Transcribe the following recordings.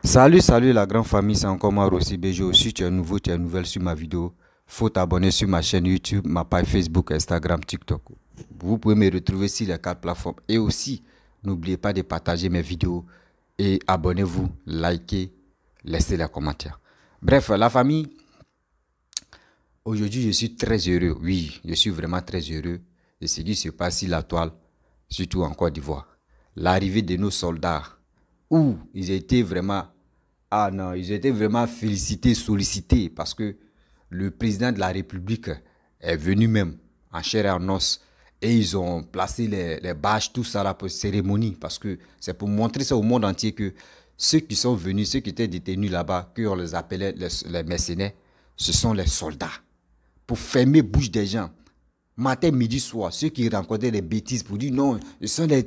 Salut la grande famille, c'est encore moi Rossi Bejo. Si tu es nouveau, tu es nouvelle sur ma vidéo, faut t'abonner sur ma chaîne YouTube, ma page Facebook, Instagram, TikTok. Vous pouvez me retrouver sur les 4 plateformes. Et aussi, n'oubliez pas de partager mes vidéos et abonnez-vous, likez, laissez les commentaires. Bref, la famille, aujourd'hui je suis très heureux. Oui, je suis vraiment très heureux de ce qui se passe sur la toile, surtout en Côte d'Ivoire. L'arrivée de nos soldats, où ils étaient vraiment... Ah non, ils étaient vraiment félicités, sollicités, parce que le président de la République est venu même en chair et en os. Et ils ont placé les bâches, tout ça là pour cérémonie, parce que c'est pour montrer ça au monde entier que ceux qui sont venus, ceux qui étaient détenus là-bas, qu'on les appelait les mercenaires, ce sont les soldats. Pour fermer bouche des gens. Matin, midi, soir, ceux qui rencontraient des bêtises pour dire non, ils sont les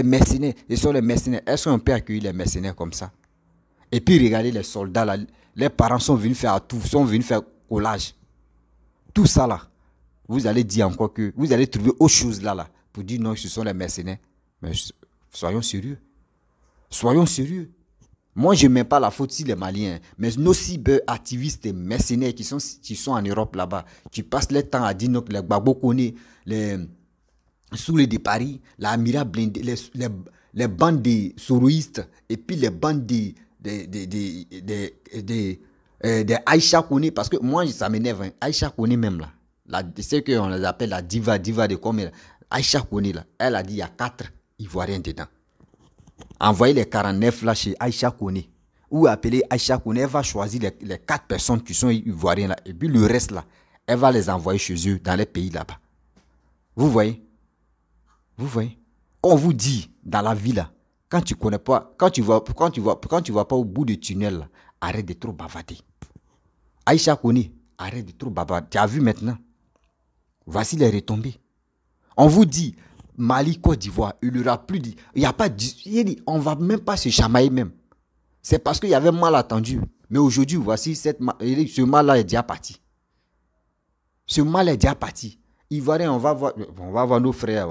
mercenaires, ils sont les mercenaires. Est-ce qu'on peut accueillir les mercenaires comme ça? Et puis regardez les soldats là, les parents sont venus faire tout, sont venus faire collage. Tout ça là, vous allez dire encore que, vous allez trouver autre chose là, pour dire non, ce sont les mercenaires. Mais soyons sérieux. Soyons sérieux. Moi, je ne mets pas la faute sur les Maliens, mais nos cyber-activistes et mercenaires qui sont en Europe là-bas, qui passent leur temps à dire que les Gbagbo connaissent les Soulé de Paris, l'Amira blindé, les bandes de soroïstes et puis les bandes de Aïcha Kone, parce que moi ça m'énerve, hein. Aïcha Kone même là, c'est qu'on les appelle la diva de combien, Aïcha Kone là, elle a dit il y a 4 Ivoiriens dedans. Envoyez les 49 là chez Aïcha Kone, ou appelez Aïcha Kone, elle va choisir les 4 personnes qui sont Ivoiriens là, et puis le reste là, elle va les envoyer chez eux dans les pays là-bas. Vous voyez? Vous voyez? On vous dit dans la vie là, quand tu connais pas, quand tu vas pas au bout du tunnel, là, arrête de trop bavarder. Aïcha Kone, arrête de trop bavarder. Tu as vu maintenant? Voici les retombées. On vous dit, Mali, Côte d'Ivoire, il n'y aura plus de... Il n'y a pas de... On ne va même pas se chamailler même. C'est parce qu'il y avait mal attendu. Mais aujourd'hui, voici, ce mal-là est déjà parti. Ce mal est déjà parti. Ivoiriens, on va voir nos frères.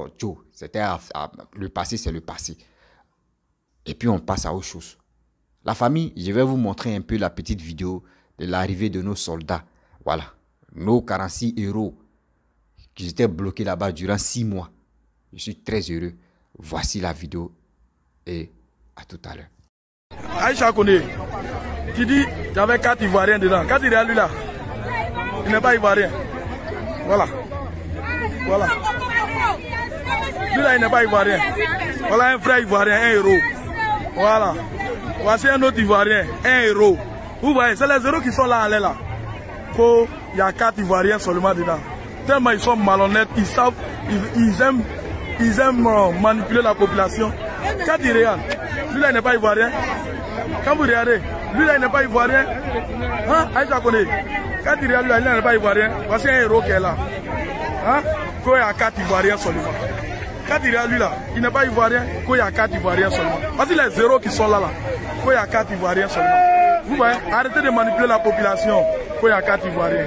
C'était le passé, c'est le passé. Et puis on passe à autre chose. La famille, je vais vous montrer un peu la petite vidéo de l'arrivée de nos soldats. Voilà. Nos 46 héros qui étaient bloqués là-bas durant 6 mois. Je suis très heureux. Voici la vidéo et à tout à l'heure. Aïcha Kone, tu dis qu'il y avait 4 Ivoiriens dedans. Quand il est à lui là, il n'est pas Ivoirien. Voilà. Voilà. Lui là, il n'est pas Ivoirien. Voilà un frère Ivoirien, un héros. Voilà. Voici un autre Ivoirien, un héros. Vous voyez, c'est les héros qui sont là, là. Il y a 4 Ivoiriens seulement dedans. Tellement ils sont malhonnêtes, ils savent, ils aiment manipuler la population. Quand ils regardent, lui là, il n'est pas Ivoirien. Quand vous regardez, lui là, il n'est pas Ivoirien. Hein, Aïcha Kone. Quand il regarde, lui là, il n'est pas Ivoirien. Voici un héros qui est là. Hein, qu'il y a 4 Ivoiriens seulement. Quand il regarde lui là, il n'est pas Ivoirien, qu'il y a 4 Ivoiriens seulement. Voici les zéros qui sont là, qu'il y a 4 Ivoiriens seulement. Vous voyez, arrêtez de manipuler la population, qu'il y a 4 Ivoiriens.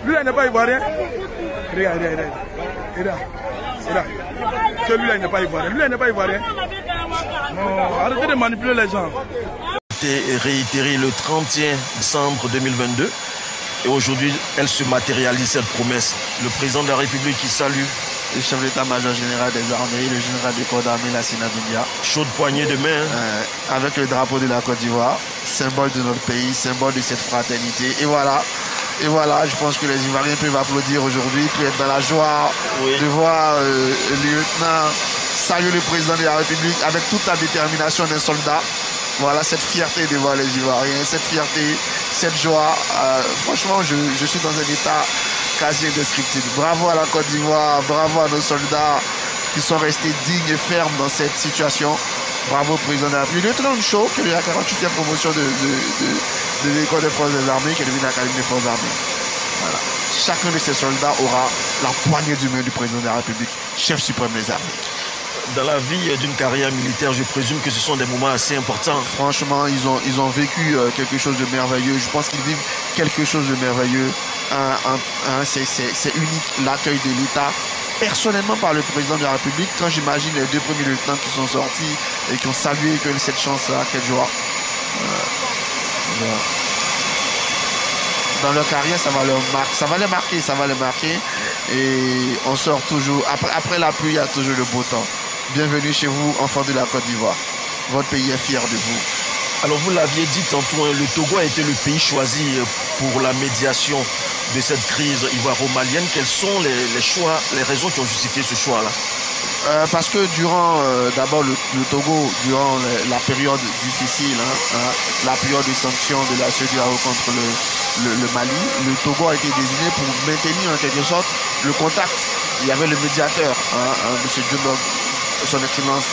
Lui là, il n'est pas Ivoirien. Regarde. Que lui là, il n'est pas Ivoirien. Lui là, il n'est pas Ivoirien. Non, arrêtez de manipuler les gens. Réitérée le 31 décembre 2022. Et aujourd'hui, elle se matérialise, cette promesse. Le président de la République qui salue le chef d'état-major général des armées, le général des corps d'armée, Lassina Doumbia. Chaude poignée de main. Avec le drapeau de la Côte d'Ivoire, symbole de notre pays, symbole de cette fraternité. Et voilà, je pense que les Ivoiriens peuvent applaudir aujourd'hui, peuvent être dans la joie de voir le lieutenant saluer le président de la République avec toute la détermination d'un soldat. Voilà, cette fierté de voir les Ivoiriens, cette fierté, cette joie. Franchement, je suis dans un état quasi indescriptible. Bravo à la Côte d'Ivoire, bravo à nos soldats qui sont restés dignes et fermes dans cette situation. Bravo au président de la République. Le lieutenant Michaud, qui est la 48e promotion de l'école des forces des armées, qui est devenue l'Académie des forces armées. Voilà. Chacun de ces soldats aura la poignée du main du président de la République, chef suprême des armées. Dans la vie d'une carrière militaire, je présume que ce sont des moments assez importants. Franchement, ils ont vécu quelque chose de merveilleux. Je pense qu'ils vivent quelque chose de merveilleux. C'est unique, l'accueil de l'État. Personnellement, par le président de la République, quand j'imagine les 2 premiers lieutenants qui sont sortis et qui ont salué que cette chance-là, quelle joie. Dans leur carrière, ça va les marquer. Et on sort toujours. Après la pluie, il y a toujours le beau temps. Bienvenue chez vous, enfants de la Côte d'Ivoire. Votre pays est fier de vous. Alors vous l'aviez dit tantôt, le Togo a été le pays choisi pour la médiation de cette crise ivoiro-malienne. Quels sont les raisons qui ont justifié ce choix-là? Parce que durant, d'abord le Togo, durant la période difficile, la période des sanctions de la CEDEAO contre le Mali, le Togo a été désigné pour maintenir en quelque sorte le contact. Il y avait le médiateur, M. Goodluck, son excellence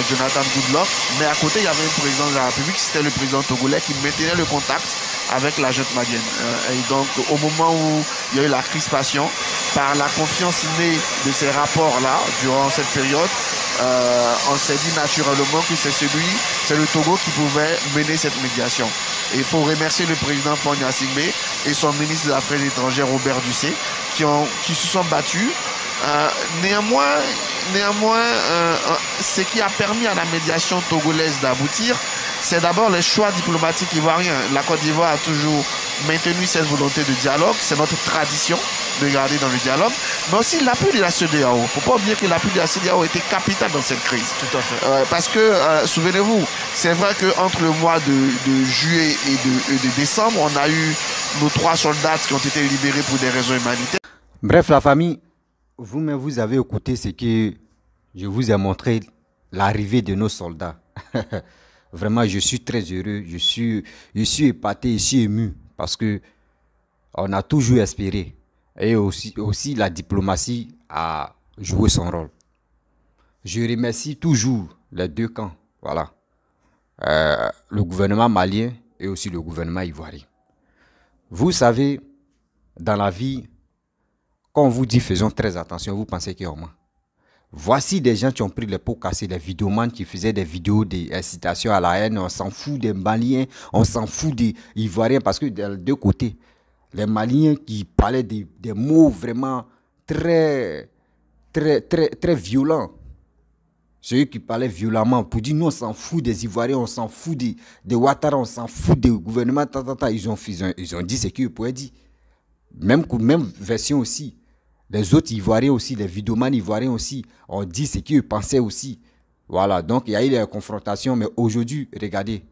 Jonathan Goodluck, mais à côté il y avait un président de la République, c'était le président togolais qui maintenait le contact avec la junte malienne. Et donc au moment où il y a eu la crispation, par la confiance née de ces rapports-là, durant cette période, on s'est dit naturellement que c'est le Togo qui pouvait mener cette médiation. Et il faut remercier le président Faure Gnassingbé et son ministre des Affaires étrangères Robert Dussé qui se sont battus. Néanmoins, ce qui a permis à la médiation togolaise d'aboutir, c'est d'abord les choix diplomatiques ivoiriens. La Côte d'Ivoire a toujours maintenu cette volonté de dialogue, c'est notre tradition de garder dans le dialogue, mais aussi l'appui de la CEDEAO. Il ne faut pas oublier que l'appui de la CEDEAO était capital dans cette crise. Tout à fait. Parce que, souvenez-vous, c'est vrai qu'entre le mois de juillet et de décembre, on a eu nos 3 soldats qui ont été libérés pour des raisons humanitaires. Bref, la famille, vous-même, vous avez écouté ce que je vous ai montré, l'arrivée de nos soldats. Vraiment, je suis très heureux, je suis épaté, je suis ému, parce que on a toujours espéré. Et aussi la diplomatie a joué son rôle. Je remercie toujours les deux camps, voilà. Le gouvernement malien et aussi le gouvernement ivoirien. Vous savez, dans la vie, quand on vous dit faisons très attention, vous pensez qu'il y a au moins. Voici des gens qui ont pris les pots cassés, des vidéomans qui faisaient des vidéos d'incitation à la haine. On s'en fout des Maliens, on s'en fout des Ivoiriens, parce que des deux côtés, les Maliens qui parlaient des mots vraiment très violents. Ceux qui parlaient violemment pour dire nous on s'en fout des Ivoiriens, on s'en fout des Ouattara, on s'en fout des gouvernements, ils ont dit ce qu'ils pouvaient dire. Même version aussi. Les autres Ivoiriens aussi, les vidéomans Ivoiriens aussi, ont dit ce qu'ils pensaient aussi. Voilà, donc il y a eu des confrontations, mais aujourd'hui, regardez.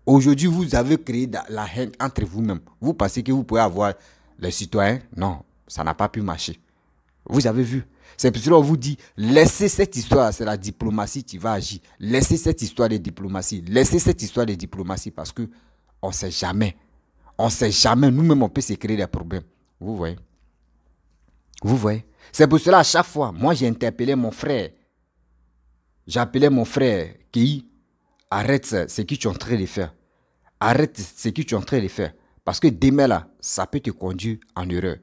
Aujourd'hui, vous avez créé la haine entre vous-même. Vous pensez que vous pouvez avoir les citoyens? Non, ça n'a pas pu marcher. Vous avez vu. C'est pour cela qu'on vous dit, laissez cette histoire, c'est la diplomatie qui va agir. Laissez cette histoire de diplomatie. Laissez cette histoire de diplomatie parce que on ne sait jamais. On ne sait jamais. Nous-mêmes, on peut se créer des problèmes. Vous voyez? Vous voyez? C'est pour cela, à chaque fois, moi, j'ai interpellé mon frère. J'ai appelé mon frère qui arrête ce que tu es en train de faire. Arrête ce que tu es en train de faire. Parce que demain, là, ça peut te conduire en erreur.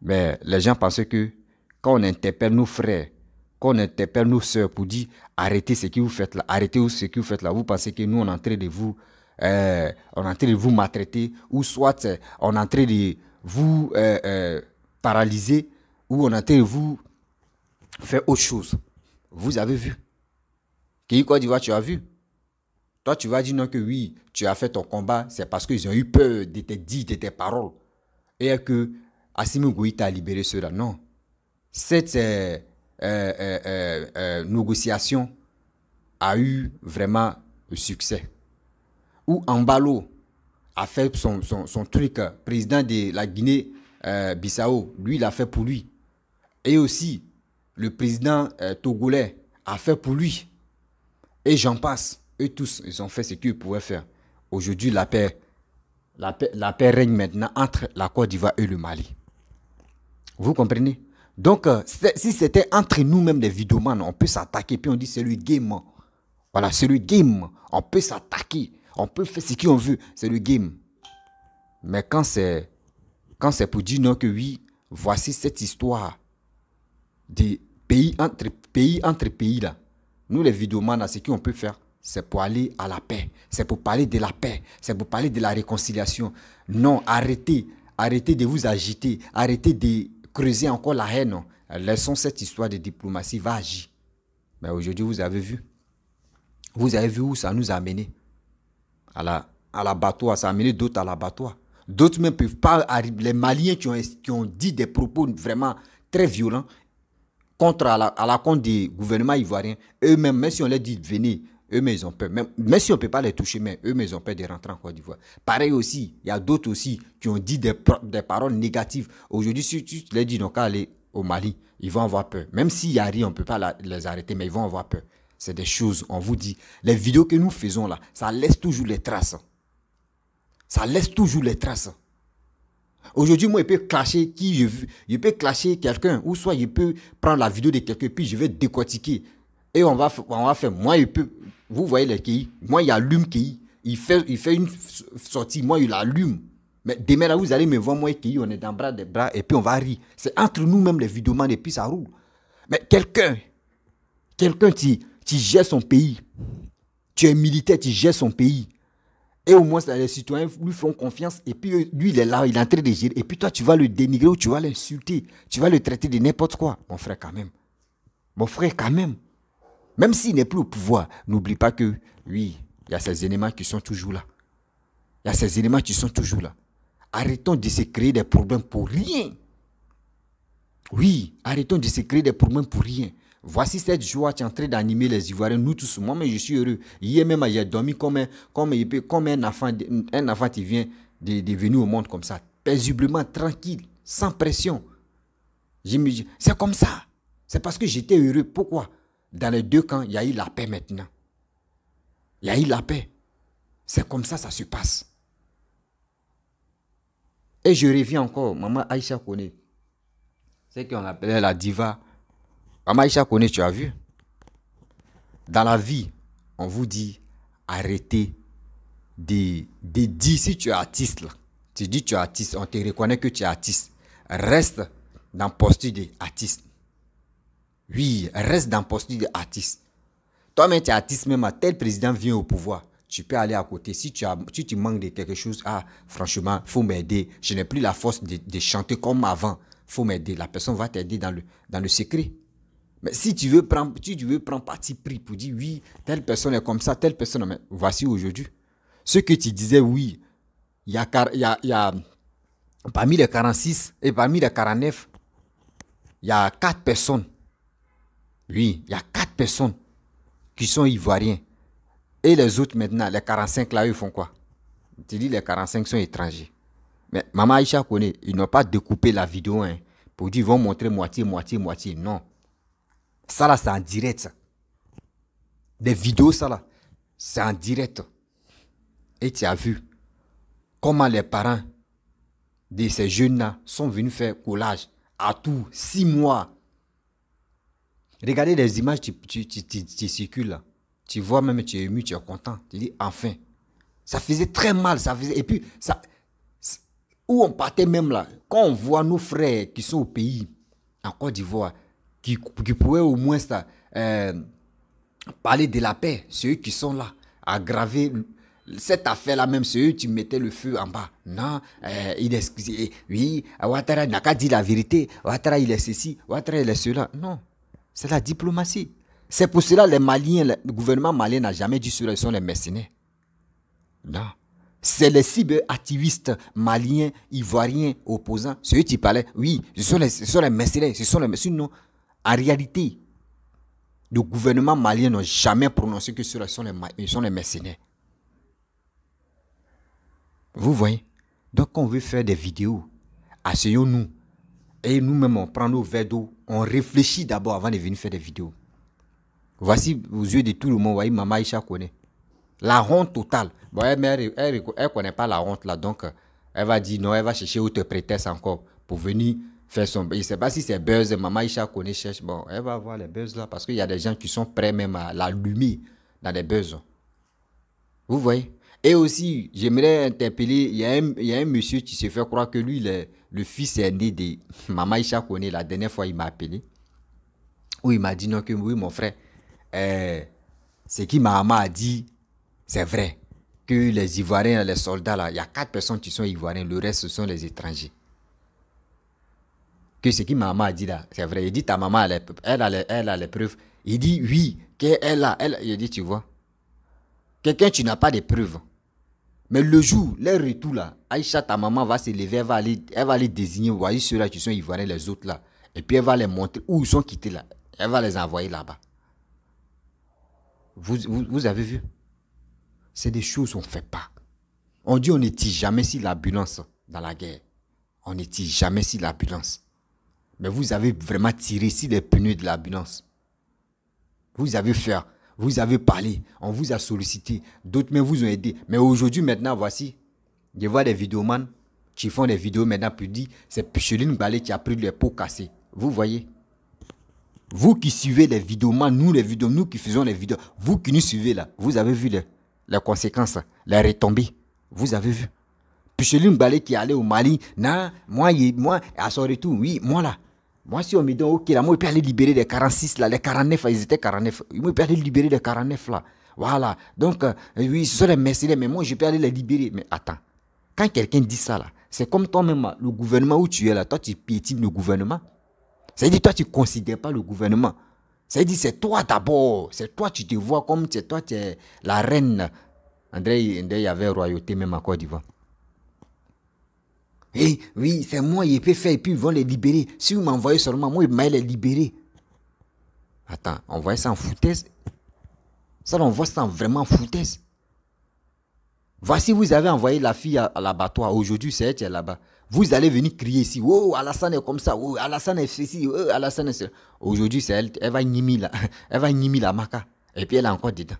Mais les gens pensent que quand on interpelle nos frères, quand on interpelle nos soeurs pour dire arrêtez ce que vous faites là, arrêtez ce que vous faites là, vous pensez que nous, on est en train de vous maltraiter, ou soit on est en train de vous paralyser, ou on est en train de vous faire autre chose. Vous avez vu. Qui Côte d'Ivoire, tu as vu. Toi, tu vas dire non que oui, tu as fait ton combat, c'est parce qu'ils ont eu peur de tes dits, de tes paroles. Et que Assimi Goïta a libéré ceux-là. Non. Cette négociation a eu vraiment le succès. Où Ambalo a fait son truc, président de la Guinée-Bissau, lui, il a fait pour lui. Et aussi, le président togolais a fait pour lui. Et j'en passe. Eux tous, ils ont fait ce qu'ils pouvaient faire. Aujourd'hui, la paix règne maintenant entre la Côte d'Ivoire et le Mali. Vous comprenez? Donc, si c'était entre nous-mêmes les vidéomans, on peut s'attaquer. Puis on dit c'est le game. Voilà, c'est le game. On peut s'attaquer. On peut faire ce qu'on veut. C'est le game. Mais quand c'est pour dire non que oui, voici cette histoire des pays entre pays là. Nous les vidéomans, ce qu'on peut faire, c'est pour aller à la paix. C'est pour parler de la paix. C'est pour parler de la réconciliation. Non, arrêtez. Arrêtez de vous agiter. Arrêtez de creuser encore la haine. Laissons cette histoire de diplomatie va agir. Mais aujourd'hui, vous avez vu. Vous avez vu où ça nous a amené. à l'abattoir, ça a amené d'autres à l'abattoir. D'autres même ne peuvent pas arriver. Les Maliens qui ont dit des propos vraiment très violents à la compte du gouvernement ivoirien, eux-mêmes, même si on leur dit venez, eux-mêmes ils ont peur. Même si on ne peut pas les toucher, mais eux-mêmes ils ont peur de rentrer en Côte d'Ivoire. Pareil aussi, il y a d'autres aussi qui ont dit des paroles négatives. Aujourd'hui, si tu leur dis non, qu'à aller au Mali, ils vont avoir peur. Même s'il n'y a rien, on ne peut pas les arrêter, mais ils vont avoir peur. C'est des choses, on vous dit. Les vidéos que nous faisons là, ça laisse toujours les traces. Ça laisse toujours les traces. Aujourd'hui, moi, je peux clasher je peux clasher quelqu'un, ou soit je peux prendre la vidéo de quelqu'un, puis je vais décortiquer. Et on va faire, moi, vous voyez les KI, moi, il allume KI, il fait une sortie, moi, il allume. Mais demain, là, vous allez me voir, moi, KI, on est dans bras des bras, et puis on va rire. C'est entre nous-mêmes, les vidéomans, et puis ça roule. Mais quelqu'un, tu gères son pays. Tu es militaire, tu gères son pays. Et au moins, les citoyens lui font confiance. Et puis, lui, il est là, il est en train de gérer. Et puis, toi, tu vas le dénigrer ou tu vas l'insulter. Tu vas le traiter de n'importe quoi. Mon frère, quand même. Mon frère, quand même. Même s'il n'est plus au pouvoir, n'oublie pas que, oui, il y a ces éléments qui sont toujours là. Il y a ces éléments qui sont toujours là. Arrêtons de se créer des problèmes pour rien. Oui, arrêtons de se créer des problèmes pour rien. Voici cette joie qui est en train d'animer les Ivoiriens, nous tous. Moi, mais je suis heureux. Hier même, j'ai dormi comme un enfant qui vient de venir au monde comme ça. Paisiblement, tranquille, sans pression. C'est comme ça. C'est parce que j'étais heureux. Pourquoi? Dans les deux camps, il y a eu la paix maintenant. Il y a eu la paix. C'est comme ça se passe. Et je reviens encore. Maman Aïcha Koné. C'est qu'on appelait la diva. Maman Aïcha Koné, tu as vu? Dans la vie, on vous dit, arrêtez de dire si tu es artiste. Là. Tu dis tu es artiste, on te reconnaît que tu es artiste. Reste dans le posture d'artiste. Oui, reste dans le posture d'artiste. Toi-même, tu es artiste, même tel président vient au pouvoir. Tu peux aller à côté. Si tu manques de quelque chose, franchement, il faut m'aider. Je n'ai plus la force de chanter comme avant. Il faut m'aider. La personne va t'aider dans le secret. Mais si tu veux prendre parti pris pour dire oui, telle personne est comme ça, telle personne, mais voici aujourd'hui. Ce que tu disais, oui, il y a parmi les 46 et parmi les 49, il y a 4 personnes. Oui, il y a 4 personnes qui sont ivoiriens. Et les autres maintenant, les 45 là, ils font quoi? Tu dis les 45 sont étrangers. Mais Maman Aïcha Koné, ils n'ont pas découpé la vidéo pour dire ils vont montrer moitié. Non. Ça là, c'est en direct. Ça. Des vidéos, ça là, c'est en direct. Et tu as vu comment les parents de ces jeunes-là sont venus faire collage à tout, 6 mois. Regardez les images qui circulent là. Tu vois même, tu es ému, tu es content. Tu dis, enfin. Ça faisait très mal. Et puis, où on partait même là, quand on voit nos frères qui sont au pays, en Côte d'Ivoire, qui pourraient au moins parler de la paix, ceux qui sont là, aggraver cette affaire-là même, c'est eux qui mettaient le feu en bas. Non, il est... Oui, Ouattara n'a qu'à dire la vérité. Ouattara, il est ceci, Ouattara, il est cela. Non, c'est la diplomatie. C'est pour cela les Maliens, le gouvernement malien n'a jamais dit cela, ils sont les mercenaires. Non. C'est les cyberactivistes maliens, ivoiriens, opposants. Ceux qui parlaient, oui, ce sont les mercenaires, ce sont les mercenaires. Non. En réalité, le gouvernement malien n'a jamais prononcé que ceux-là sont les mercenaires. Vous voyez? Donc, quand on veut faire des vidéos, asseyons-nous. Et nous-mêmes, on prend nos verres d'eau. On réfléchit d'abord avant de venir faire des vidéos. Voici aux yeux de tout le monde, vous voyez, Maman Aïcha Koné. La honte totale. Bon, elle ne connaît pas la honte là, donc elle va dire non, elle va chercher autre prétexte encore pour venir faire son... Je ne sais pas si c'est buzz, Maman Aïcha Koné cherche. Bon, elle va voir les buzz là, parce qu'il y a des gens qui sont prêts même à l'allumer dans les buzz. Vous voyez? Et aussi, j'aimerais interpeller, il y a un monsieur qui se fait croire que lui, le fils est né de Maman Aïcha Koné. La dernière fois, il m'a appelé. Où il m'a dit non, que oui, mon frère, ce que ma maman a dit, c'est vrai. Que les Ivoiriens, les soldats, là, il y a 4 personnes qui sont Ivoiriens, le reste, ce sont les étrangers. Que ce que ma maman a dit là, c'est vrai. Il dit, ta maman, elle a les preuves. Il dit, oui, qu'elle a. Il dit, tu vois, quelqu'un, tu n'as pas de preuves. Mais le jour, leur retour là, Aïcha, ta maman va se lever, elle va aller désigner, voyez ceux-là qui sont ivoiriens, les autres là. Et puis elle va les montrer où ils sont quittés là. Elle va les envoyer là-bas. Vous avez vu? C'est des choses qu'on ne fait pas. On dit on ne tire jamais sur l'ambulance dans la guerre. On ne tire jamais sur l'ambulance. Mais vous avez vraiment tiré sur les pneus de l'ambulance. Vous avez fait, vous avez parlé, on vous a sollicité, d'autres même vous ont aidé. Mais aujourd'hui, maintenant, voici, je vois des vidéomans qui font des vidéos maintenant pour dire c'est Picheline Balé qui a pris les pots cassés. Vous voyez? Vous qui suivez les vidéomans, nous qui faisons les vidéos, vous qui nous suivez là, vous avez vu les conséquences, les retombées. Vous avez vu? Picheline Balé qui est allé au Mali, non, moi, à son retour, oui, moi là. Moi, si on me dit, ok, là, moi, je peux aller libérer les 46, là, les 49, ils étaient 49. Moi, je peux aller libérer les 49, là. Voilà. Donc, oui, ce sont les mercenaires, mais moi, je peux aller les libérer. Mais attends, quand quelqu'un dit ça, là, c'est comme toi-même, le gouvernement où tu es, là, toi, tu piétines le gouvernement. C'est-à-dire, toi, tu ne considères pas le gouvernement. C'est-à-dire, c'est toi d'abord. C'est toi, tu te vois comme toi, tu es la reine. André, il y avait royauté même en Côte d'Ivoire. Eh oui, c'est moi, il peut faire, et puis ils vont les libérer. Si vous m'envoyez seulement, moi, il m'a les libérer. Attends, on voit ça en foutaise. Ça, on voit ça vraiment en foutaise. Voici, vous avez envoyé la fille à l'abattoir. Aujourd'hui, c'est elle qui est là-bas. Vous allez venir crier ici. Oh, Alassane est comme ça. Oh, Alassane est ceci. Oh, Alassane est ceci. Aujourd'hui, c'est elle. Elle va nimi la maca. Et puis, elle est encore dedans.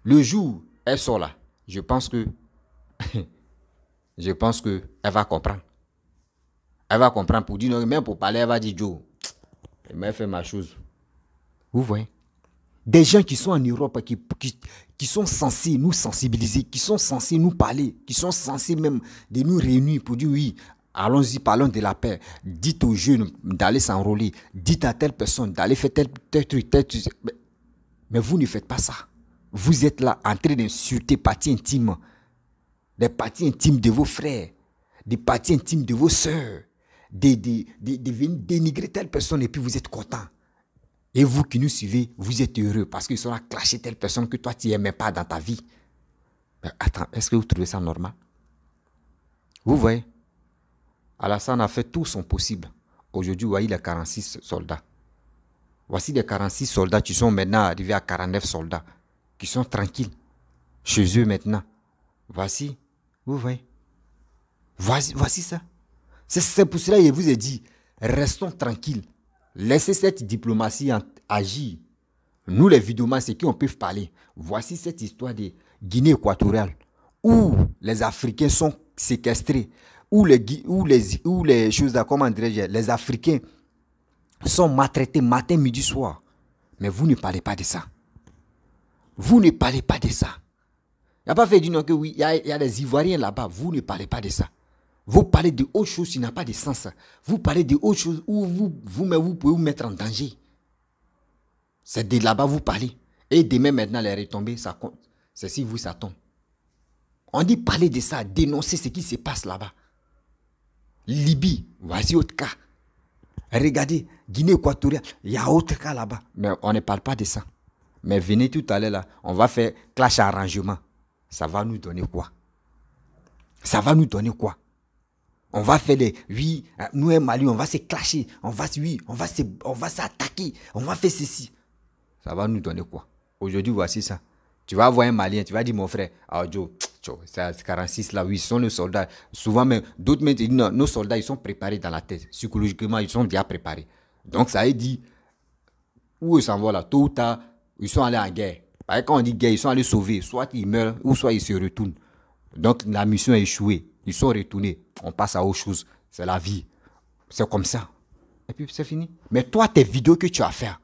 Le jour, elle sort là. Je pense que elle va comprendre. Elle va comprendre pour dire, non, même pour parler, elle va dire, Joe, elle m'a fait ma chose. Vous voyez? Des gens qui sont en Europe, qui sont censés nous sensibiliser, qui sont censés nous parler, qui sont censés même de nous réunir pour dire, oui, allons-y, parlons de la paix. Dites aux jeunes d'aller s'enrôler. Dites à telle personne d'aller faire tel truc. Mais vous ne faites pas ça. Vous êtes là en train d'insulter parties intimes. Des parties intimes de vos frères, des parties intimes de vos sœurs, de venir dénigrer telle personne et puis vous êtes content. Et vous qui nous suivez, vous êtes heureux parce qu'ils sont là clasher telle personne que toi tu n'aimais pas dans ta vie. Mais attends, est-ce que vous trouvez ça normal? Vous voyez? Alassane a fait tout son possible. Aujourd'hui, vous voyez les 46 soldats. Voici les 46 soldats qui sont maintenant arrivés à 49 soldats, qui sont tranquilles chez eux maintenant. Voici. Vous voyez? Voici ça. C'est pour cela que je vous ai dit, restons tranquilles. Laissez cette diplomatie agir. Nous, les vidéomans, c'est qui on peut parler. Voici cette histoire de Guinée équatoriale, où les Africains sont séquestrés, où les choses, comment dirais-je, les Africains sont maltraités matin, midi, soir. Mais vous ne parlez pas de ça. Vous ne parlez pas de ça. Il n'y a pas fait dire non que oui, il y a des Ivoiriens là-bas. Vous ne parlez pas de ça. Vous parlez de autre chose qui n'a pas de sens. Vous parlez de autre chose où vous pouvez vous mettre en danger. C'est de là-bas vous parlez. Et demain maintenant les retombées, ça compte. C'est si vous ça tombe. On dit parler de ça, dénoncer ce qui se passe là-bas. Libye, voici autre cas. Regardez, Guinée équatoriale, il y a autre cas là-bas. Mais on ne parle pas de ça. Mais venez tout à l'heure là, on va faire clash arrangement. Ça va nous donner quoi? Ça va nous donner quoi? On va faire des... Oui, nous et Mali, on va se clasher. On va s'attaquer. On va faire ceci. Ça va nous donner quoi? Aujourd'hui, voici ça. Tu vas voir un Malien, tu vas dire, mon frère, ah Joe, c'est 46 là, oui, ce sont nos soldats. Souvent, même, d'autres me disent, non, nos soldats, ils sont préparés dans la tête. Psychologiquement, ils sont déjà préparés. Donc, ça veut dire, où ils s'en vont là, tôt ou tard, ils sont allés en guerre. Quand on dit guerre, ils sont allés sauver. Soit ils meurent, ou soit ils se retournent. Donc, la mission a échoué. Ils sont retournés. On passe à autre chose. C'est la vie. C'est comme ça. Et puis, c'est fini. Mais toi, tes vidéos que tu as fait.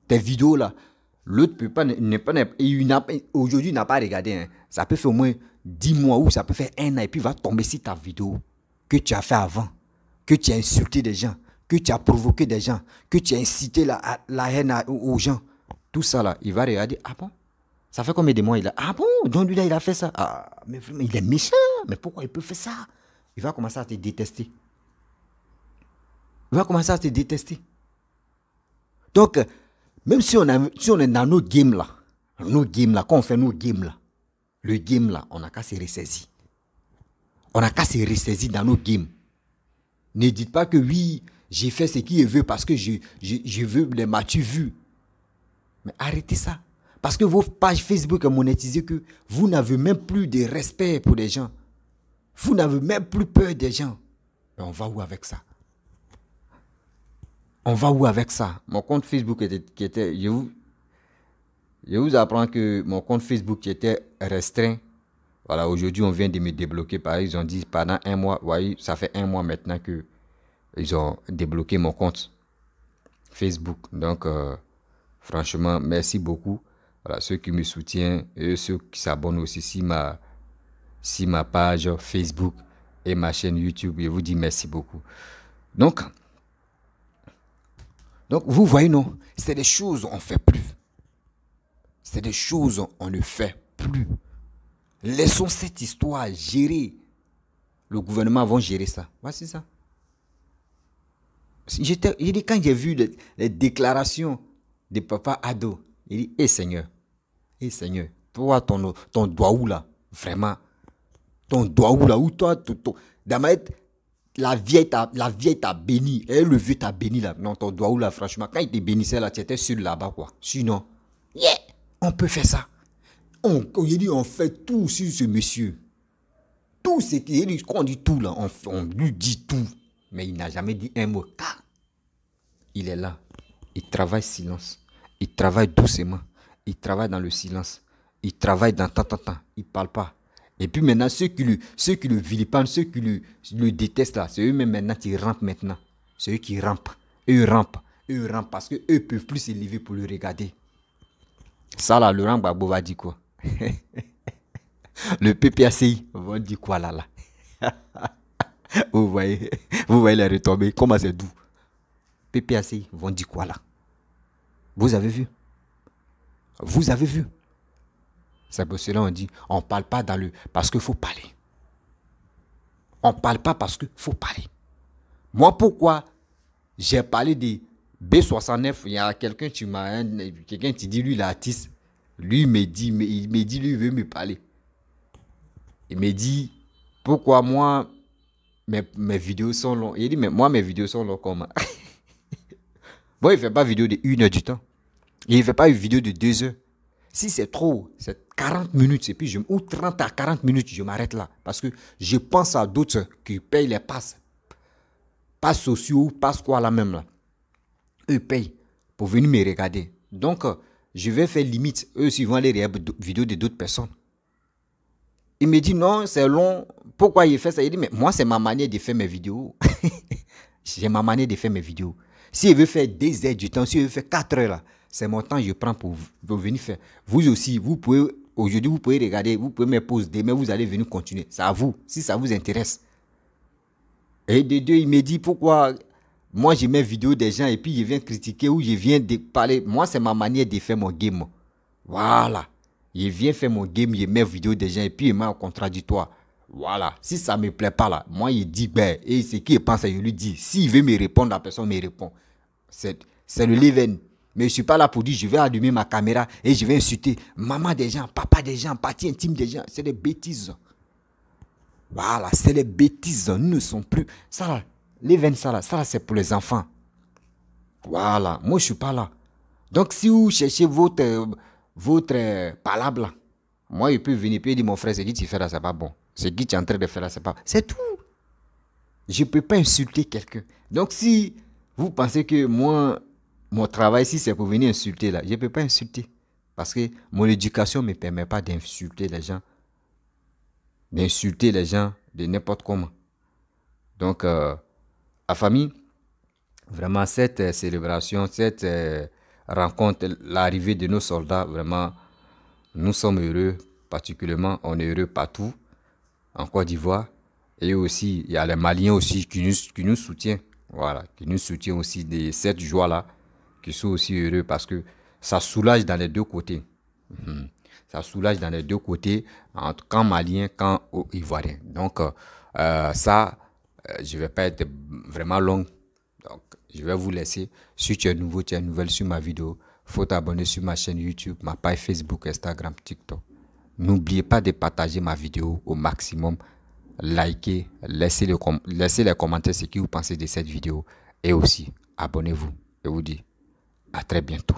Tes vidéos là, l'autre peut pas, aujourd'hui, il n'a pas regardé. Hein. Ça peut faire au moins 10 mois ou ça peut faire 1 an. Et puis, il va tomber sur ta vidéo que tu as fait avant. Que tu as insulté des gens. Que tu as provoqué des gens, que tu as incité la haine aux gens. Tout ça là, il va regarder. Ah bon? Ça fait combien de mois il a? Ah bon? Donc lui là, il a fait ça. Ah, mais vraiment, il est méchant. Mais pourquoi il peut faire ça? Il va commencer à te détester. Donc, même si on est dans notre game là, Nos games là, quand on fait nos games là, le game là, on n'a qu'à se ressaisir. On n'a qu'à se ressaisir dans nos games. Ne dites pas que oui, j'ai fait ce qu'il veut parce que je veux les m'as-tu vu. Mais arrêtez ça. Parce que vos pages Facebook sont monétisées que vous n'avez même plus de respect pour les gens. Vous n'avez même plus peur des gens. Mais on va où avec ça? On va où avec ça? Mon compte Facebook était je vous apprends que mon compte Facebook était restreint. Voilà, aujourd'hui, on vient de me débloquer. Pareil, ils ont dit pendant un mois. Vous voyez, ça fait un mois maintenant que ils ont débloqué mon compte Facebook. Donc, franchement, merci beaucoup. Voilà, ceux qui me soutiennent et ceux qui s'abonnent aussi si ma page Facebook et ma chaîne YouTube. Je vous dis merci beaucoup. Donc vous voyez, non, c'est des choses qu'on ne fait plus. C'est des choses qu'on ne fait plus. Laissons cette histoire gérer. Le gouvernement va gérer ça. Voici ça. Quand j'ai vu les déclarations de Papa Ado, il dit, hé Seigneur, toi, ton doigt où là, vraiment, ton doigt où là, où toi, la vieille t'a béni, et le vieux t'a béni là, non, ton doigt où là, franchement, quand il te bénissait là, tu étais sur là-bas quoi. Sinon, yeah, on peut faire ça. On fait tout sur ce monsieur. Tout ce qu'on dit tout là, on lui dit tout. Mais il n'a jamais dit un mot. Il est là. Il travaille silence. Il travaille doucement. Il travaille dans le silence. Il travaille dans tant. Il ne parle pas. Et puis maintenant, ceux qui le vilipendent, ceux qui le détestent là, c'est eux-mêmes maintenant qui rampent maintenant. C'est eux qui rampent. Eux rampent parce qu'eux ne peuvent plus se lever pour le regarder. Ça là, Laurent Gbagbo va dire quoi? Le PPACI va dire quoi là? Vous voyez les retombées, comment c'est doux. PPACI vont dire quoi là? Vous avez vu? C'est pour cela qu'on dit, on ne parle pas parce qu'il faut parler. On ne parle pas parce qu'il faut parler. Moi, pourquoi j'ai parlé de B69, il y a quelqu'un qui dit, lui, l'artiste, lui, il me dit, lui, il veut me parler. Il me dit, pourquoi moi, mes vidéos sont longues. Il dit, mais moi, mes vidéos sont longues comment? Bon, il ne fait pas vidéo de 1 heure du temps. Il ne fait pas une vidéo de 2 heures. Si c'est trop, c'est 40 minutes, et puis ou 30 à 40 minutes, je m'arrête là. Parce que je pense à d'autres qui payent les passes. Passes sociaux, passes quoi là même là. Eux payent pour venir me regarder. Donc, je vais faire limite. Eux aussi vont aller regarder des vidéos de d'autres personnes. Il me dit non, c'est long. Pourquoi il fait ça? Il dit, mais moi, c'est ma manière de faire mes vidéos. J'ai ma manière de faire mes vidéos. S'il veut faire 2 heures du temps, s'il veut faire 4 heures là, c'est mon temps que je prends pour venir faire. Vous aussi, aujourd'hui, vous pouvez regarder, vous pouvez me poser, demain, vous allez venir continuer. C'est à vous, si ça vous intéresse. Et de deux, il me dit, pourquoi moi, je mets vidéo des gens et puis je viens critiquer ou je viens de parler. Moi, c'est ma manière de faire mon game. Voilà. Je viens faire mon game, je mets vidéo des gens et puis je mets en contradictoire. Voilà. Si ça ne me plaît pas là, moi, il dit, ben, et ce qu'il pense, je lui dis. S'il veut me répondre, la personne me répond. C'est le leven. Mais je ne suis pas là pour dire, je vais allumer ma caméra et je vais insulter maman des gens, papa des gens, partie intime des gens. C'est des bêtises. Voilà, c'est des bêtises. Nous ne sommes plus... Ça là, leven, ça là, c'est pour les enfants. Voilà, moi, je ne suis pas là. Donc, si vous cherchez votre palabre là, moi, il peut venir et dire, mon frère, c'est qui tu fais là, c'est pas bon. C'est qui tu es en train de faire là, c'est pas bon. C'est tout. Je ne peux pas insulter quelqu'un. Donc, si vous pensez que moi... Mon travail ici, c'est pour venir insulter là. Je ne peux pas insulter. Parce que mon éducation ne me permet pas d'insulter les gens. D'insulter les gens de n'importe comment. Donc, la famille, vraiment, cette célébration, cette rencontre, l'arrivée de nos soldats, vraiment, nous sommes heureux. Particulièrement, on est heureux partout, en Côte d'Ivoire. Et aussi, il y a les Maliens aussi qui nous soutiennent. Voilà, qui nous soutiennent aussi de cette joie-là. Qui sont aussi heureux parce que ça soulage dans les deux côtés. Ça soulage dans les deux côtés, quand malien, quand ivoirien. Donc, je ne vais pas être vraiment long. Donc, je vais vous laisser. Si tu es nouveau, tu es nouvelle sur ma vidéo, faut t'abonner sur ma chaîne YouTube, ma page Facebook, Instagram, TikTok. N'oubliez pas de partager ma vidéo au maximum. Likez, laissez les commentaires ce que vous pensez de cette vidéo. Et aussi, abonnez-vous. Je vous dis à très bientôt.